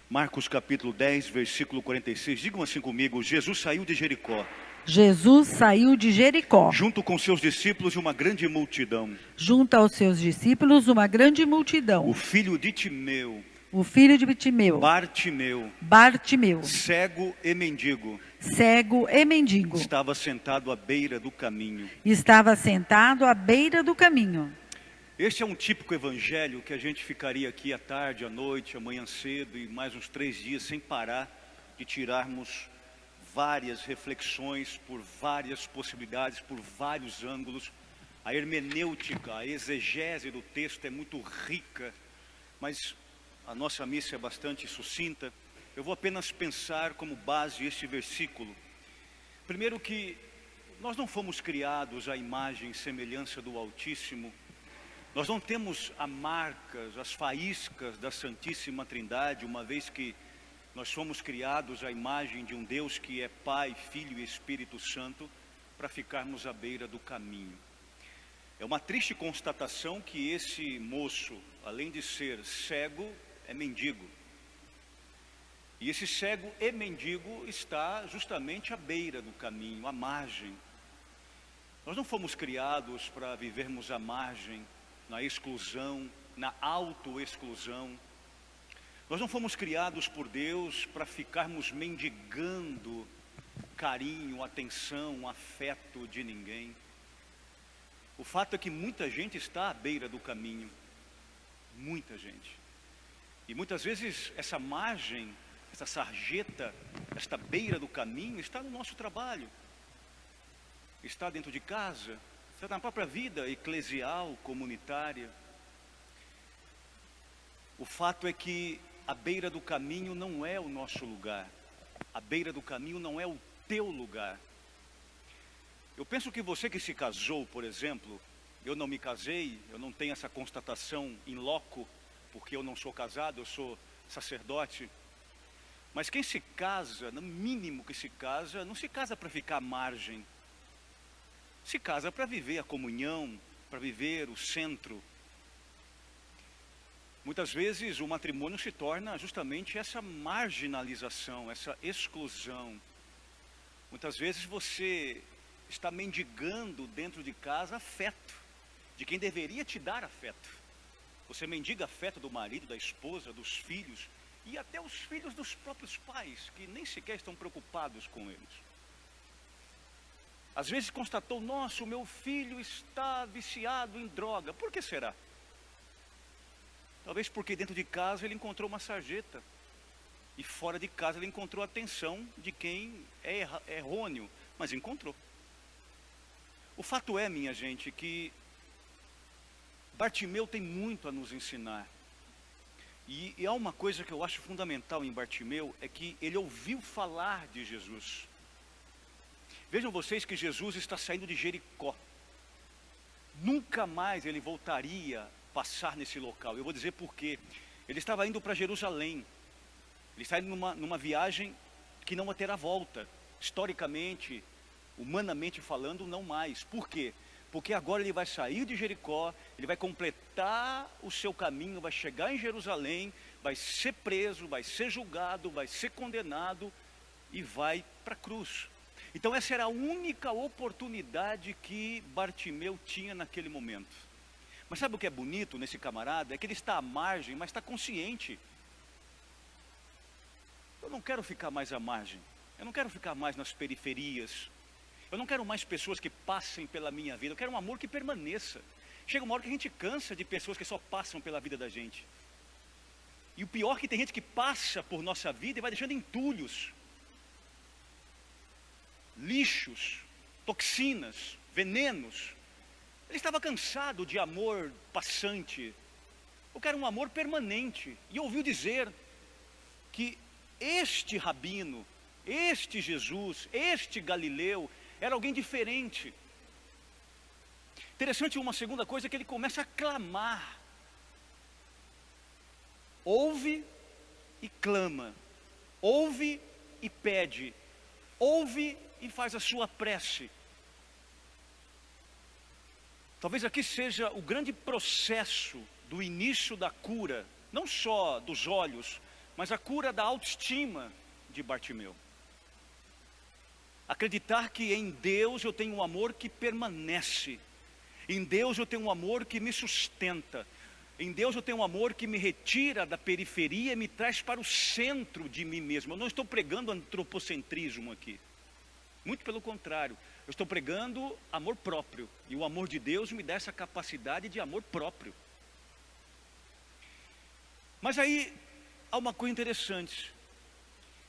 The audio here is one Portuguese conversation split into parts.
Marcos capítulo 10, versículo 46. Digam assim comigo: Jesus saiu de Jericó, Jesus saiu de Jericó, junto com seus discípulos e uma grande multidão. junto aos seus discípulos uma grande multidão. O filho de Timeu, O filho de Bitimeu, Bartimeu, Bartimeu, cego e mendigo, cego e mendigo, estava sentado à beira do caminho. estava sentado à beira do caminho. Este é um típico evangelho que a gente ficaria aqui à tarde, à noite, amanhã cedo e mais uns 3 dias sem parar de tirarmos várias reflexões por várias possibilidades, por vários ângulos. A hermenêutica, a exegese do texto é muito rica, mas a nossa missa é bastante sucinta. Eu vou apenas pensar como base este versículo. Primeiro que nós não fomos criados à imagem e semelhança do Altíssimo. Nós não temos as marcas, as faíscas da Santíssima Trindade, uma vez que nós fomos criados à imagem de um Deus que é Pai, Filho e Espírito Santo, para ficarmos à beira do caminho. É uma triste constatação que esse moço, além de ser cego, é mendigo. E esse cego e mendigo está justamente à beira do caminho, à margem. Nós não fomos criados para vivermos à margem, na exclusão, na autoexclusão. Nós não fomos criados por Deus para ficarmos mendigando carinho, atenção, afeto de ninguém. O fato é que muita gente está à beira do caminho, muita gente. E muitas vezes essa margem, essa sarjeta, esta beira do caminho está no nosso trabalho, está dentro de casa, está na própria vida eclesial, comunitária. O fato é que a beira do caminho não é o nosso lugar. A beira do caminho não é o teu lugar. Eu penso que você que se casou, por exemplo, eu não me casei, eu não tenho essa constatação in loco, porque eu não sou casado, eu sou sacerdote. Mas quem se casa, no mínimo que se casa, não se casa para ficar à margem. Se casa para viver a comunhão, para viver o centro. Muitas vezes o matrimônio se torna justamente essa marginalização, essa exclusão. Muitas vezes você está mendigando dentro de casa afeto, de quem deveria te dar afeto. Você mendiga afeto do marido, da esposa, dos filhos, e até os filhos dos próprios pais, que nem sequer estão preocupados com eles. Às vezes constatou: nossa, o meu filho está viciado em droga. Por que será? Talvez porque dentro de casa ele encontrou uma sarjeta. E fora de casa ele encontrou a atenção de quem é errôneo, mas encontrou. O fato é, minha gente, que Bartimeu tem muito a nos ensinar. E há uma coisa que eu acho fundamental em Bartimeu, é que ele ouviu falar de Jesus. Vejam vocês que Jesus está saindo de Jericó. Nunca mais ele voltaria a passar nesse local. Eu vou dizer por quê. Ele estava indo para Jerusalém. Ele está indo numa viagem que não terá volta. Historicamente, humanamente falando, não mais. Por quê? Porque agora ele vai sair de Jericó, ele vai completar o seu caminho, vai chegar em Jerusalém, vai ser preso, vai ser julgado, vai ser condenado e vai para a cruz. Então essa era a única oportunidade que Bartimeu tinha naquele momento. Mas sabe o que é bonito nesse camarada? É que ele está à margem, mas está consciente. Eu não quero ficar mais à margem, eu não quero ficar mais nas periferias, eu não quero mais pessoas que passem pela minha vida, eu quero um amor que permaneça. Chega uma hora que a gente cansa de pessoas que só passam pela vida da gente. E o pior é que tem gente que passa por nossa vida e vai deixando entulhos, lixos, toxinas, venenos. Ele estava cansado de amor passante. Eu quero um amor permanente. E ouviu dizer que este rabino, este Jesus, este Galileu, era alguém diferente. Interessante, uma segunda coisa, é que ele começa a clamar. Ouve e clama. Ouve e pede. Ouve e faz a sua prece. Talvez aqui seja o grande processo do início da cura, não só dos olhos, mas a cura da autoestima de Bartimeu. Acreditar que em Deus eu tenho um amor que permanece. Em Deus eu tenho um amor que me sustenta. Em Deus eu tenho um amor que me retira da periferia e me traz para o centro de mim mesmo. Eu não estou pregando antropocentrismo aqui. Muito pelo contrário. Eu estou pregando amor próprio. E o amor de Deus me dá essa capacidade de amor próprio. Mas aí há uma coisa interessante.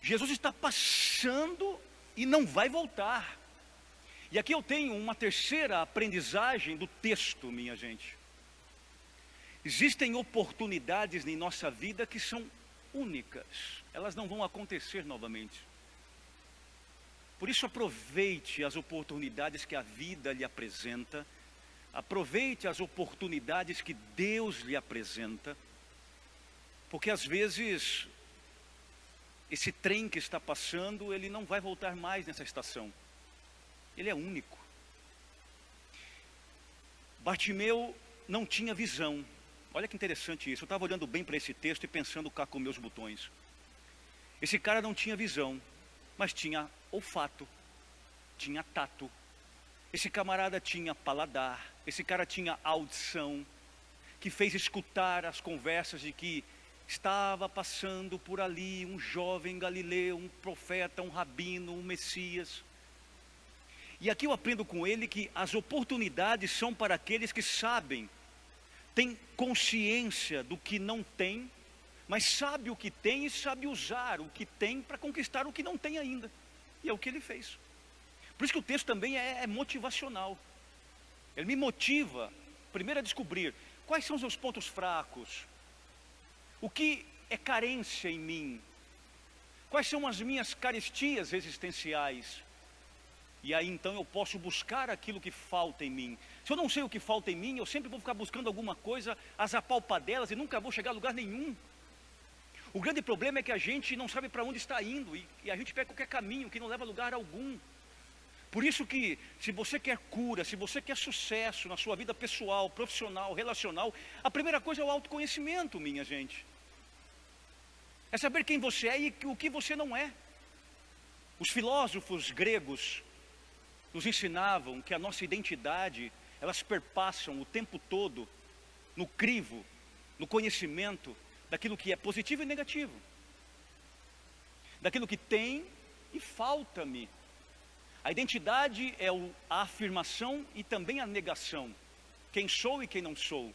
Jesus está passando e não vai voltar. E aqui eu tenho uma terceira aprendizagem do texto, minha gente. Existem oportunidades em nossa vida que são únicas. Elas não vão acontecer novamente. Por isso aproveite as oportunidades que a vida lhe apresenta. Aproveite as oportunidades que Deus lhe apresenta. Porque às vezes esse trem que está passando, ele não vai voltar mais nessa estação. Ele é único. Bartimeu não tinha visão. Olha que interessante isso. Eu estava olhando bem para esse texto e pensando cá com meus botões. Esse cara não tinha visão, mas tinha olfato, tinha tato. Esse camarada tinha paladar. Esse cara tinha audição, que fez escutar as conversas de que estava passando por ali um jovem galileu, um profeta, um rabino, um Messias. E aqui eu aprendo com ele que as oportunidades são para aqueles que sabem, têm consciência do que não tem, mas sabe o que tem e sabe usar o que tem para conquistar o que não tem ainda. E é o que ele fez. Por isso que o texto também é motivacional. Ele me motiva, primeiro, a descobrir quais são os meus pontos fracos. O que é carência em mim? Quais são as minhas carestias existenciais? E aí então eu posso buscar aquilo que falta em mim. Se eu não sei o que falta em mim, eu sempre vou ficar buscando alguma coisa, as apalpadelas, e nunca vou chegar a lugar nenhum. O grande problema é que a gente não sabe para onde está indo, e a gente pega qualquer caminho que não leva a lugar algum. Por isso que, se você quer cura, se você quer sucesso na sua vida pessoal, profissional, relacional, a primeira coisa é o autoconhecimento, minha gente. É saber quem você é e o que você não é. Os filósofos gregos nos ensinavam que a nossa identidade, elas perpassam o tempo todo no crivo, no conhecimento daquilo que é positivo e negativo. Daquilo que tem e falta-me. A identidade é a afirmação e também a negação. Quem sou e quem não sou.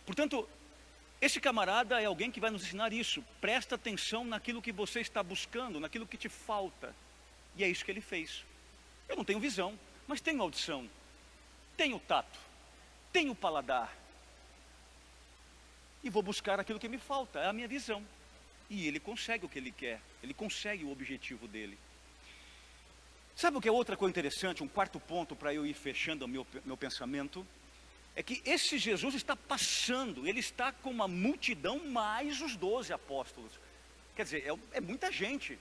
Portanto, esse camarada é alguém que vai nos ensinar isso. Presta atenção naquilo que você está buscando, naquilo que te falta. E é isso que ele fez. Eu não tenho visão, mas tenho audição. Tenho tato. Tenho paladar. E vou buscar aquilo que me falta, é a minha visão. E ele consegue o que ele quer. Ele consegue o objetivo dele. Sabe o que é outra coisa interessante? Um quarto ponto para eu ir fechando o meu pensamento. É que esse Jesus está passando, ele está com uma multidão mais os 12 apóstolos. Quer dizer, é muita gente.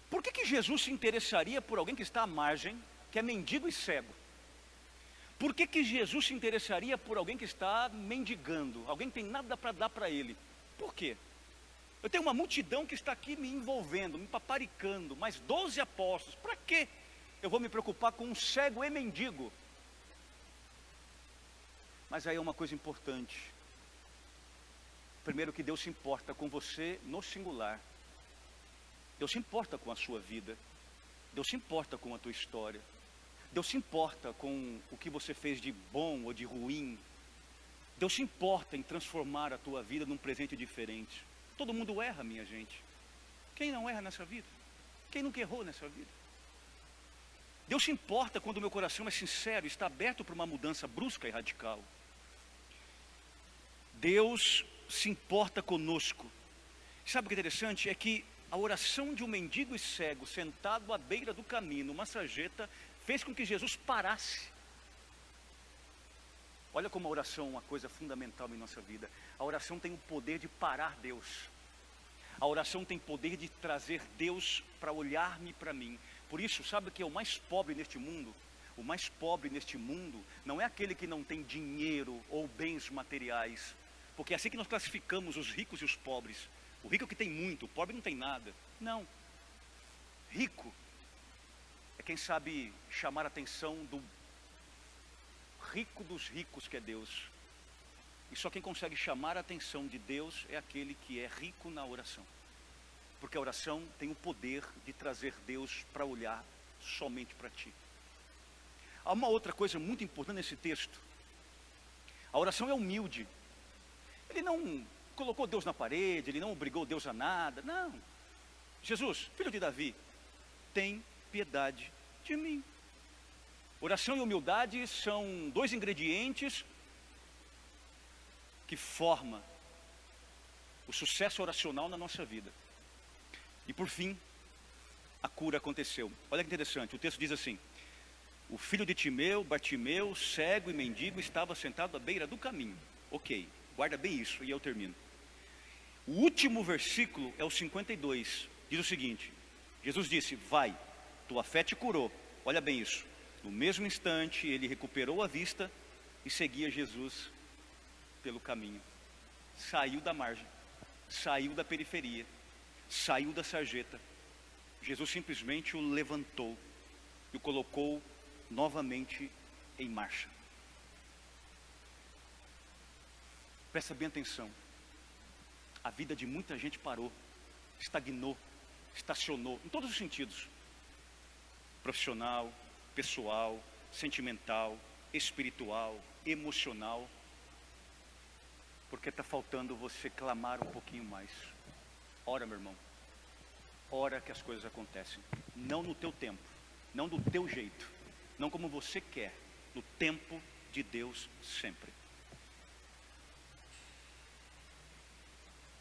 Por que Jesus se interessaria por alguém que está à margem, que é mendigo e cego? Por que Jesus se interessaria por alguém que está mendigando, alguém que tem nada para dar para ele? Por quê? Eu tenho uma multidão que está aqui me envolvendo, me paparicando, mais 12 apóstolos. Para quê? Eu vou me preocupar com um cego e mendigo. Mas aí é uma coisa importante. Primeiro, que Deus se importa com você no singular. Deus se importa com a sua vida. Deus se importa com a tua história. Deus se importa com o que você fez de bom ou de ruim. Deus se importa em transformar a tua vida num presente diferente. Todo mundo erra, minha gente. Quem não erra nessa vida? Quem nunca errou nessa vida? Deus se importa quando o meu coração é sincero, está aberto para uma mudança brusca e radical. Deus se importa conosco. Sabe o que é interessante? É que a oração de um mendigo e cego sentado à beira do caminho, numa sarjeta, fez com que Jesus parasse. Olha como a oração é uma coisa fundamental em nossa vida. A oração tem o poder de parar Deus. A oração tem poder de trazer Deus para olhar-me para mim. Por isso, sabe o que é o mais pobre neste mundo? O mais pobre neste mundo não é aquele que não tem dinheiro ou bens materiais. Porque é assim que nós classificamos os ricos e os pobres. O rico é o que tem muito, o pobre não tem nada. Não. Rico é quem sabe chamar a atenção do rico dos ricos, que é Deus. E só quem consegue chamar a atenção de Deus é aquele que é rico na oração. Porque a oração tem o poder de trazer Deus para olhar somente para ti. Há uma outra coisa muito importante nesse texto. A oração é humilde. Ele não colocou Deus na parede, ele não obrigou Deus a nada. Não. Jesus, filho de Davi, tem piedade de mim. Oração e humildade são dois ingredientes que formam o sucesso oracional na nossa vida. E por fim, a cura aconteceu. Olha que interessante, o texto diz assim: o filho de Timeu, Bartimeu, cego e mendigo, estava sentado à beira do caminho. Ok, guarda bem isso e eu termino. O último versículo é o 52, diz o seguinte: Jesus disse, vai, tua fé te curou. Olha bem isso. No mesmo instante ele recuperou a vista e seguia Jesus pelo caminho. Saiu da margem, saiu da periferia, saiu da sarjeta. Jesus simplesmente o levantou e o colocou novamente em marcha. Presta bem atenção. A vida de muita gente parou, estagnou, estacionou, em todos os sentidos. Profissional, pessoal, sentimental, espiritual, emocional. Porque está faltando você clamar um pouquinho mais. Ora, meu irmão. Ora que as coisas acontecem. Não no teu tempo, não do teu jeito, não como você quer, no tempo de Deus sempre.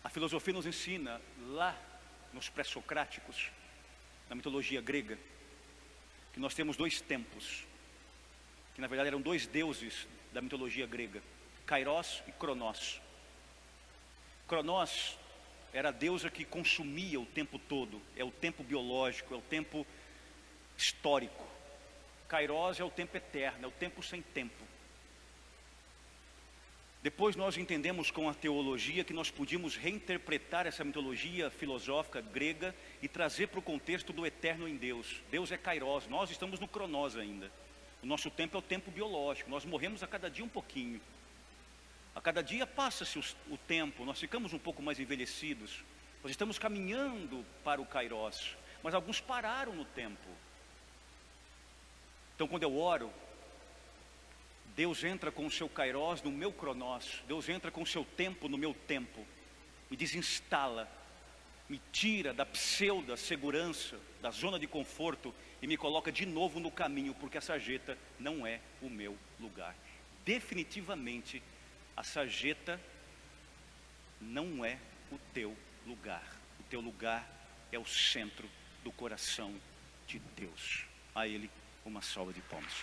A filosofia nos ensina, lá nos pré-socráticos, na mitologia grega, que nós temos dois tempos, que na verdade eram dois deuses da mitologia grega, Kairos e Cronos. Cronos era a deusa que consumia o tempo todo, é o tempo biológico, é o tempo histórico. Kairos é o tempo eterno, é o tempo sem tempo. Depois nós entendemos com a teologia que nós podíamos reinterpretar essa mitologia filosófica grega e trazer para o contexto do eterno em Deus. Deus é Kairos, nós estamos no Cronos ainda. O nosso tempo é o tempo biológico, nós morremos a cada dia um pouquinho. A cada dia passa-se o tempo, nós ficamos um pouco mais envelhecidos. Nós estamos caminhando para o Kairos, mas alguns pararam no tempo. Então quando eu oro, Deus entra com o seu Kairos no meu Cronos, Deus entra com o seu tempo no meu tempo, me desinstala, me tira da pseudo-segurança, da zona de conforto e me coloca de novo no caminho, porque a sarjeta não é o meu lugar. Definitivamente, a sarjeta não é o teu lugar. O teu lugar é o centro do coração de Deus. A Ele uma salva de palmas.